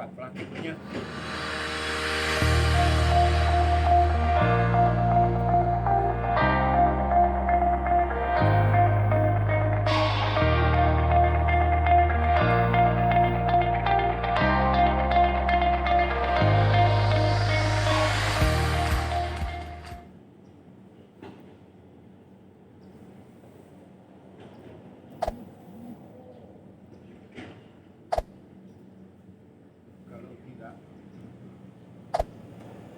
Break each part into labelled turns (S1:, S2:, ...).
S1: Pak pelatihnya. Kalau tidak,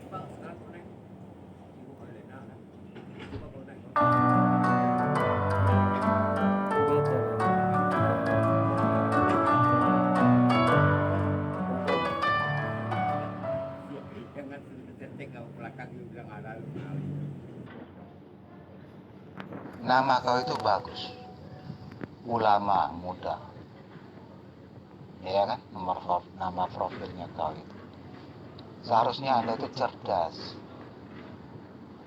S1: Pak, sekarang naik. Ibu boleh naik. Coba kalau naik. Jangan sedetik kalau belakang itu bilang ada.
S2: Nama kau itu bagus, ulama muda, ya kan? Nama profilnya kau itu. Seharusnya Anda itu cerdas.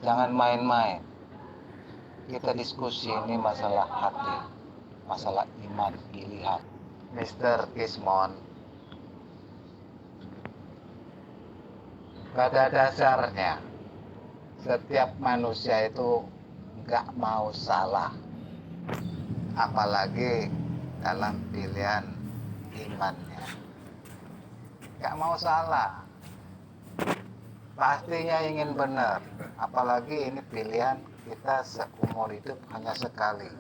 S2: Jangan main-main. Kita diskusi ini masalah hati, masalah iman, pilihan. Mr. Kismon, pada dasarnya setiap manusia itu nggak mau salah, apalagi dalam pilihan imannya. Nggak mau salah, pastinya ingin benar, apalagi ini pilihan kita seumur hidup hanya sekali.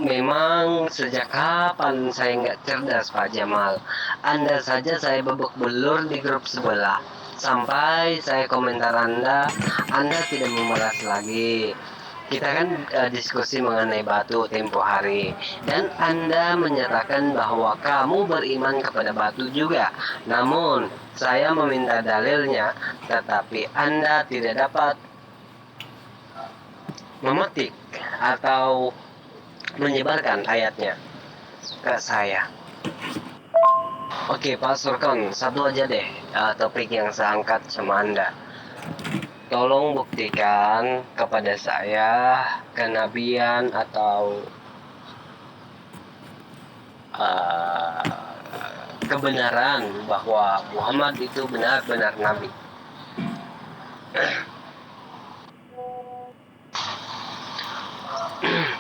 S3: Memang sejak kapan saya nggak cerdas, Pak Jamal? Anda saja saya bebek belur di grup sebelah. Sampai saya komentar Anda tidak membalas lagi. Kita kan diskusi mengenai batu tempo hari. Dan Anda menyatakan bahwa kamu beriman kepada batu juga. Namun, saya meminta dalilnya, tetapi Anda tidak dapat memetik atau menyebarkan ayatnya ke saya. Oke Pak Surkon, satu aja deh topik yang saya angkat sama Anda. Tolong buktikan kepada saya kenabian atau kebenaran bahwa Muhammad itu benar-benar nabi.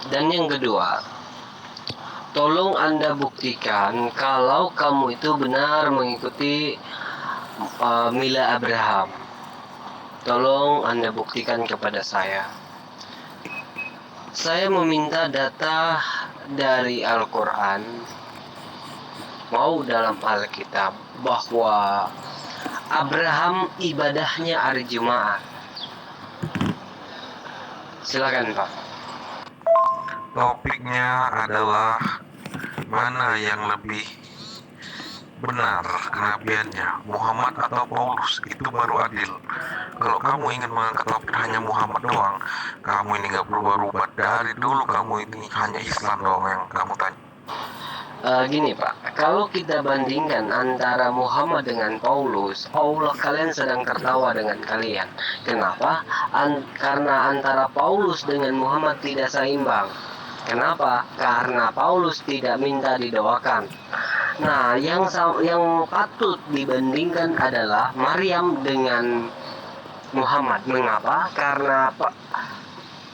S3: Dan yang kedua, tolong Anda buktikan kalau kamu itu benar mengikuti Mila Abraham. Tolong Anda buktikan kepada saya. Saya meminta data dari Al-Quran, mau dalam Alkitab, bahwa Abraham ibadahnya hari Jumat. Silakan Pak.
S4: Topiknya adalah mana yang lebih benar kenabiannya, Muhammad atau Paulus. Itu baru adil. Kalau kamu ingin mengangkat topik hanya Muhammad doang, kamu ini nggak berubah-ubah. Dari dulu kamu ini hanya Islam doang yang kamu tanya.
S3: Gini Pak, kalau kita bandingkan antara Muhammad dengan Paulus, Allah kalian sedang tertawa dengan kalian. Kenapa? Karena antara Paulus dengan Muhammad tidak seimbang. Kenapa? Karena Paulus tidak minta didoakan. Nah, yang patut dibandingkan adalah Maryam dengan Muhammad. Mengapa? Karena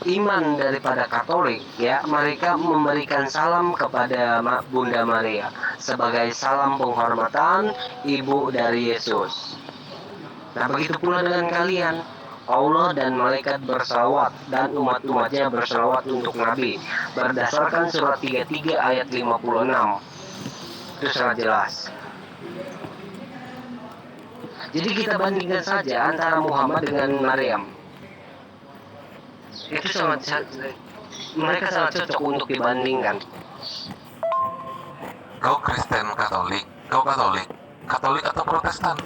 S3: iman daripada Katolik, ya, mereka memberikan salam kepada Bunda Maria sebagai salam penghormatan ibu dari Yesus. Nah, begitu pula dengan kalian. Allah dan malaikat bersalawat dan umat-umatnya bersalawat untuk Nabi berdasarkan surat 33 ayat 56. Itu sangat jelas. Jadi kita bandingkan saja antara Muhammad dengan Maryam. Itu mereka sangat cocok untuk dibandingkan.
S4: Kau Kristen Katolik, kau Katolik, Katolik atau Protestan?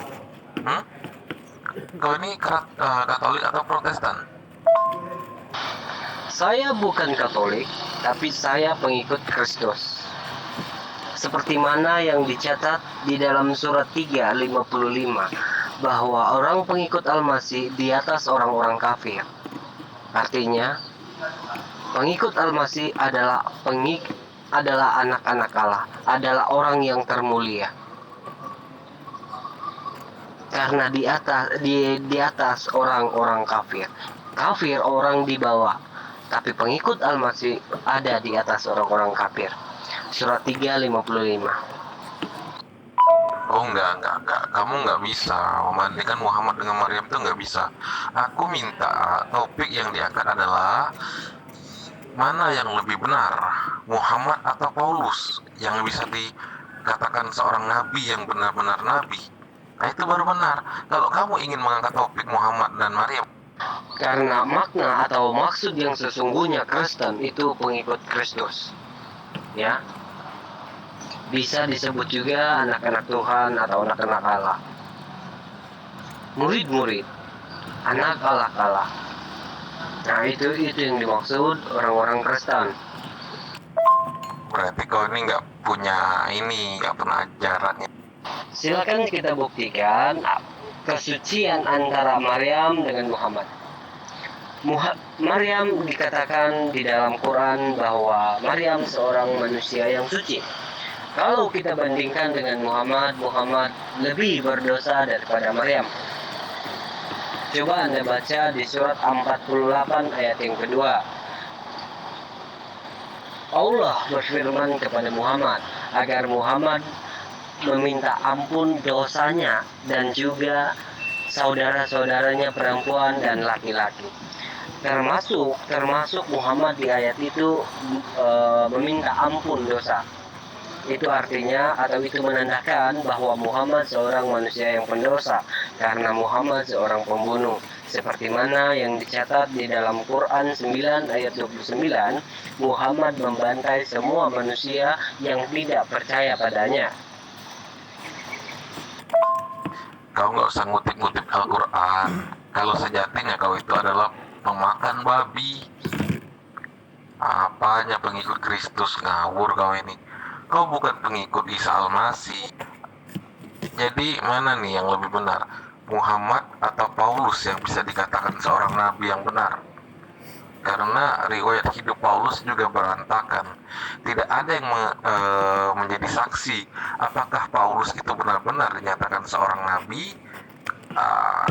S4: Kau ini Katolik atau Protestan?
S3: Saya bukan Katolik, tapi saya pengikut Kristus. Seperti mana yang dicatat di dalam surat 3:55 bahwa orang pengikut Al-Masih di atas orang-orang kafir. Artinya, pengikut Al-Masih adalah anak-anak Allah, adalah orang yang termulia. karena di atas orang-orang kafir. Kafir orang di bawah, tapi pengikut Al-Masih ada di atas orang-orang kafir. Surat 3:55.
S4: Oh enggak. Kamu nggak bisa membandingkan Muhammad dengan Maryam, itu nggak bisa. Aku minta topik yang diangkat adalah mana yang lebih benar, Muhammad atau Paulus yang bisa dikatakan seorang nabi yang benar-benar nabi. Nah itu baru benar. Kalau kamu ingin mengangkat topik Muhammad dan Maryam,
S3: Karena makna atau maksud yang sesungguhnya Kristen itu pengikut Kristus. Ya. Bisa disebut juga anak-anak Tuhan atau anak-anak Allah. Murid-murid, anak Allah. Nah, itu yang dimaksud orang-orang Kristen.
S4: berarti kau ini nggak pernah ajarannya.
S3: Silakan kita buktikan kesucian antara Maryam dengan Muhammad. Maryam dikatakan di dalam Quran bahwa Maryam seorang manusia yang suci. Kalau kita bandingkan dengan Muhammad lebih berdosa daripada Maryam. Coba Anda baca di surat 48 ayat yang kedua. Allah berfirman kepada Muhammad agar Muhammad meminta ampun dosanya dan juga saudara-saudaranya perempuan dan laki-laki. Termasuk Muhammad di ayat itu meminta ampun dosa. Itu artinya atau itu menandakan bahwa Muhammad seorang manusia yang pendosa karena Muhammad seorang pembunuh. Seperti mana yang dicatat di dalam Quran 9 ayat 29, Muhammad membantai semua manusia yang tidak percaya padanya.
S4: Kau nggak usah ngutip-ngutip Al-Quran. Kalau sejatinya kau itu adalah pemakan babi. Apanya pengikut Kristus, ngawur kau ini. Kau bukan pengikut Isa Al-Masih. Jadi mana nih yang lebih benar, Muhammad atau Paulus yang bisa dikatakan seorang nabi yang benar? Karena riwayat hidup Paulus juga berantakan. Tidak ada yang menjadi saksi apakah Paulus itu benar-benar dinyatakan seorang nabi,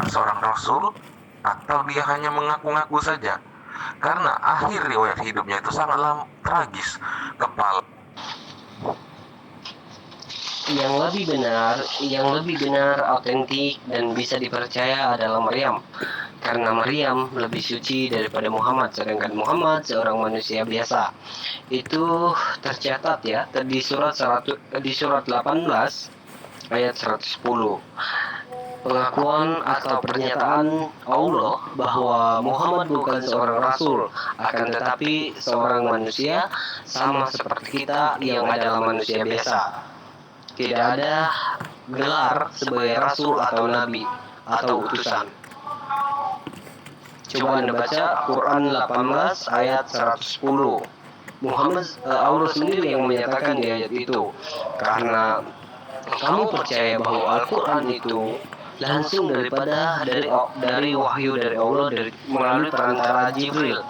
S4: seorang rasul, atau dia hanya mengaku-ngaku saja. Karena akhir riwayat hidupnya itu sangatlah tragis.
S3: Yang lebih benar, autentik dan bisa dipercaya adalah Maryam. Karena Maryam lebih suci daripada Muhammad, sedangkan Muhammad seorang manusia biasa. Itu tercatat ya di surat 18 ayat 110. Pengakuan atau pernyataan Allah bahwa Muhammad bukan seorang rasul, akan tetapi seorang manusia sama seperti kita yang adalah manusia biasa. Tidak ada gelar sebagai rasul atau nabi atau utusan. Coba Anda baca Quran 18 ayat 110. Allah sendiri yang menyatakan di ayat itu. Karena kamu percaya bahwa Al-Quran itu langsung dari wahyu dari Allah melalui perantara Jibril.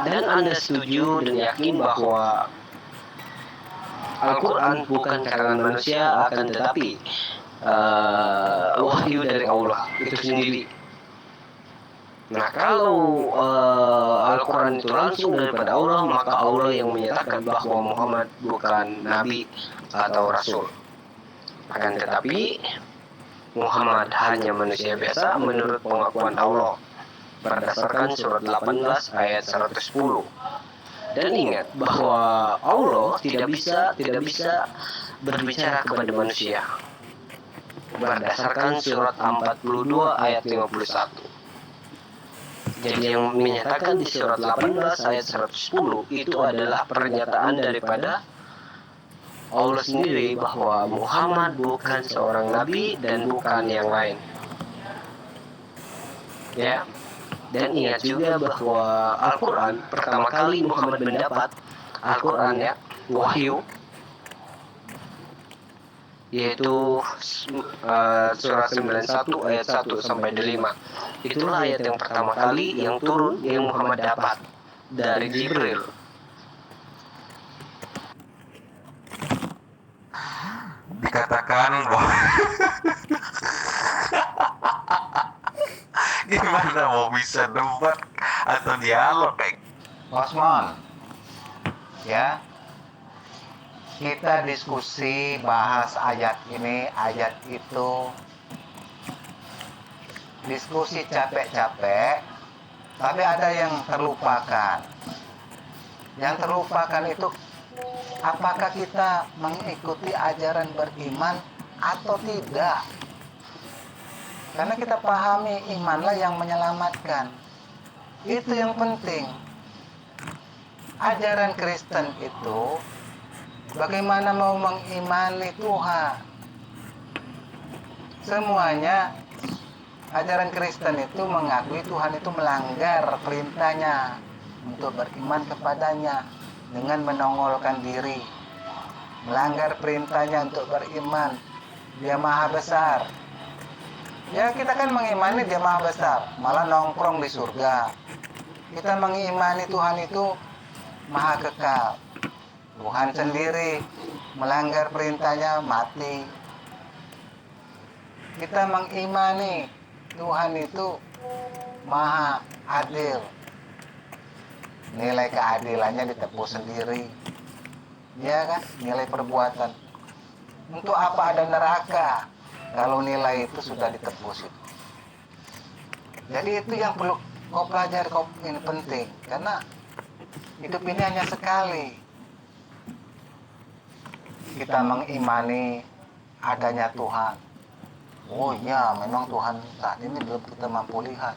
S3: Dan Anda setuju dan yakin bahwa Al-Quran bukan karangan manusia, akan tetapi wahyu dari Allah itu sendiri. Nah, kalau Al-Quran itu langsung daripada Allah, maka Allah yang menyatakan bahwa Muhammad bukan nabi atau rasul. Akan tetapi Muhammad hanya manusia biasa menurut pengakuan Allah berdasarkan surat 18 ayat 110. Dan ingat bahwa Allah tidak bisa berbicara kepada manusia berdasarkan surat 42 ayat 51. Jadi yang menyatakan di surat 18 ayat 110 itu adalah pernyataan daripada Allah sendiri bahwa Muhammad bukan seorang nabi dan bukan yang lain. Ya. Dan ingat juga bahwa Al-Quran pertama kali Muhammad mendapat Al-Quran ya, wahyu, yaitu surat 91 ayat 1 sampai 5. Itulah ayat yang pertama kali yang turun yang Muhammad dapat dari Jibril.
S4: Dikatakan bahwa Gimana mau bisa debat atau dialog kayak
S2: Osmon, ya, kita diskusi bahas ayat ini, ayat itu, diskusi capek-capek, tapi ada yang terlupakan. Yang terlupakan itu apakah kita mengikuti ajaran beriman atau tidak. Karena kita pahami imanlah yang menyelamatkan. Itu yang penting. Ajaran Kristen itu bagaimana mau mengimani Tuhan. Semuanya ajaran Kristen itu mengakui Tuhan itu melanggar perintahnya untuk beriman kepadanya dengan menongolkan diri, melanggar perintahnya untuk beriman Dia Maha Besar. Ya, kita kan mengimani Dia Maha Besar, malah nongkrong di surga. Kita mengimani Tuhan itu Maha Kekal. Tuhan sendiri melanggar perintahnya mati. Kita mengimani Tuhan itu Maha Adil. Nilai keadilannya ditebus sendiri. Ya kan? Nilai perbuatan. Untuk apa ada neraka kalau nilai itu sudah ditebus itu? Jadi itu yang perlu kau pelajari, ini penting. Karena hidup ini hanya sekali. Kita mengimani adanya Tuhan. Oh iya, memang Tuhan saat ini belum kita mampu lihat.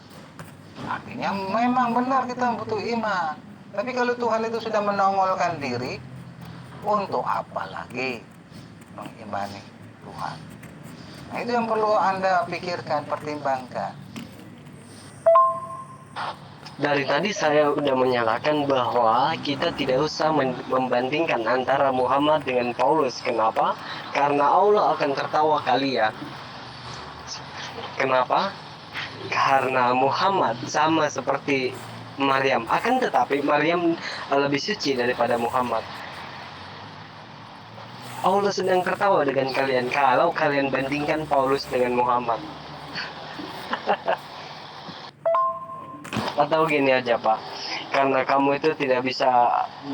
S2: Artinya memang benar kita butuh iman. Tapi kalau Tuhan itu sudah menongolkan diri, untuk apa lagi mengimani Tuhan? Nah, itu yang perlu Anda pikirkan, pertimbangkan.
S3: Dari tadi saya udah menyatakan bahwa kita tidak usah membandingkan antara Muhammad dengan Paulus. Kenapa? Karena Allah akan tertawa kalian. Kenapa? Karena Muhammad sama seperti Maryam, akan tetapi Maryam lebih suci daripada Muhammad. Allah sedang tertawa dengan kalian kalau kalian bandingkan Paulus dengan Muhammad. Atau gini aja Pak, karena kamu itu tidak bisa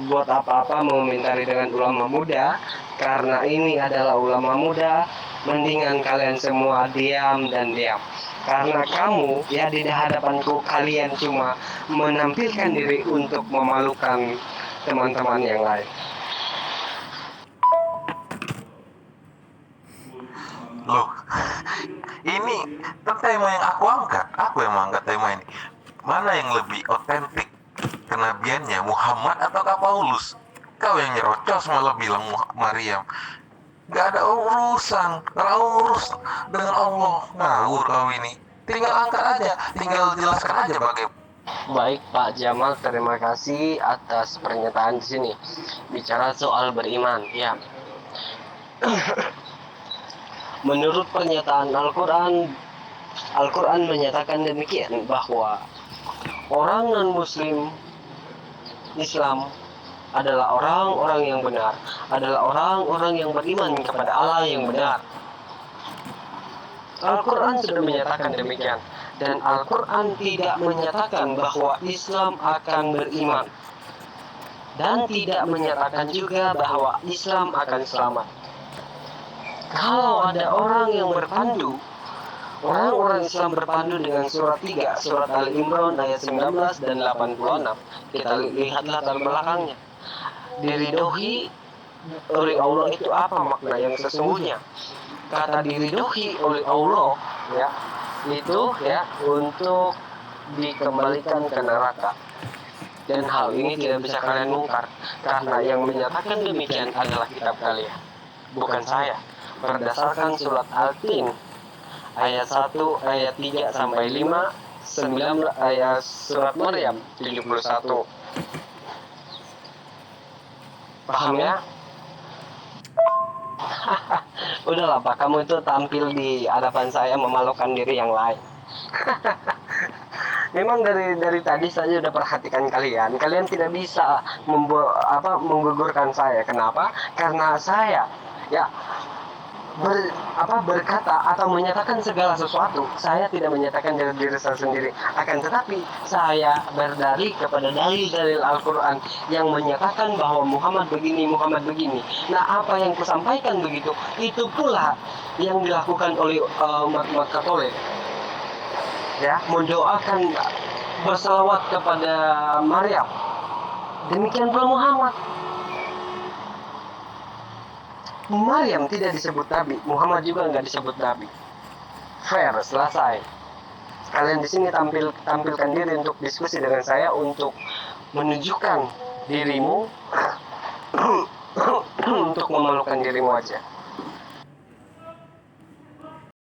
S3: buat apa-apa mengomentari dengan ulama muda, karena ini adalah ulama muda, mendingan kalian semua diam dan diam. Karena kamu ya di hadapanku kalian cuma menampilkan diri untuk memalukan teman-teman yang lain.
S4: loh. Ini kan tema yang aku angkat. Aku yang mengangkat tema ini. Mana yang lebih otentik kenabiannya, Muhammad ataukah Paulus? Kau yang nyerocos malah bilang Maryam. Gak ada urusan. Kalau urus dengan Allah, ngawur kau ini. Tinggal angkat aja, tinggal jelaskan aja bagaimana.
S3: Baik Pak Jamal, terima kasih atas pernyataan di sini. Bicara soal beriman, ya. Menurut pernyataan Al-Quran menyatakan demikian bahwa orang non-Muslim Islam adalah orang-orang yang benar, adalah orang-orang yang beriman kepada Allah yang benar. Al-Quran sudah menyatakan demikian, dan Al-Quran tidak menyatakan bahwa Islam akan beriman, dan tidak menyatakan juga bahwa Islam akan selamat. Kalau ada orang yang berpandu, orang-orang Islam berpandu dengan surat 3, surat Al-Imran ayat 19 dan 86. Kita lihat latar belakangnya. Diridhoi oleh Allah itu apa makna yang sesungguhnya? Kata diridhoi oleh Allah ya, itu ya untuk dikembalikan ke neraka. Dan hal ini tidak bisa kalian mungkar, karena yang menyatakan demikian adalah kitab kalian, bukan saya. Berdasarkan surat Al-Tin ayat 1, ayat 3 sampai 5, 9 ayat surat Maryam 71. Paham ya? Udahlah Pak, kamu itu tampil di hadapan saya memalukan diri yang lain. Memang dari tadi saya sudah perhatikan kalian tidak bisa menggugurkan saya. Kenapa? Karena saya ya berkata atau menyatakan segala sesuatu. Saya tidak menyatakan dari diri saya sendiri, akan tetapi saya berdalih kepada dalil-dalil Al-Quran yang menyatakan bahwa Muhammad begini, Muhammad begini. Nah, apa yang kusampaikan begitu, itu pula yang dilakukan oleh umat Katolik, ya, mendoakan, berselawat kepada Maryam. Demikian pula Muhammad. Maryam tidak disebut nabi, Muhammad juga nggak disebut nabi. Fair, selesai. Kalian di sini tampilkan diri untuk diskusi dengan saya, untuk menunjukkan dirimu untuk memalukan dirimu aja.